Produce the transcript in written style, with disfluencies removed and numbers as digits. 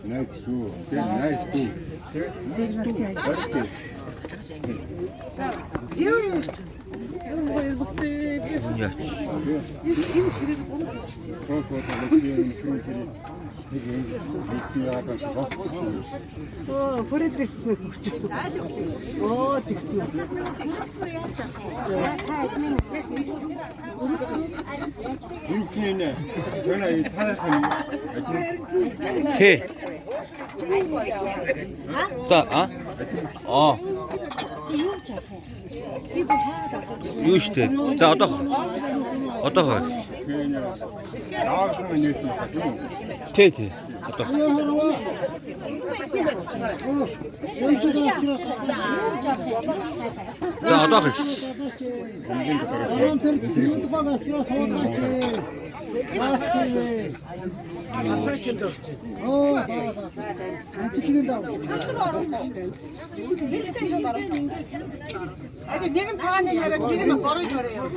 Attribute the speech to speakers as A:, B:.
A: Nice shoe. Nice too.
B: T. Da, 유시대. 자, 어떠? T. 어떠? 자, 어떠?
C: 지금 차는 애를 지금 걸어줘요.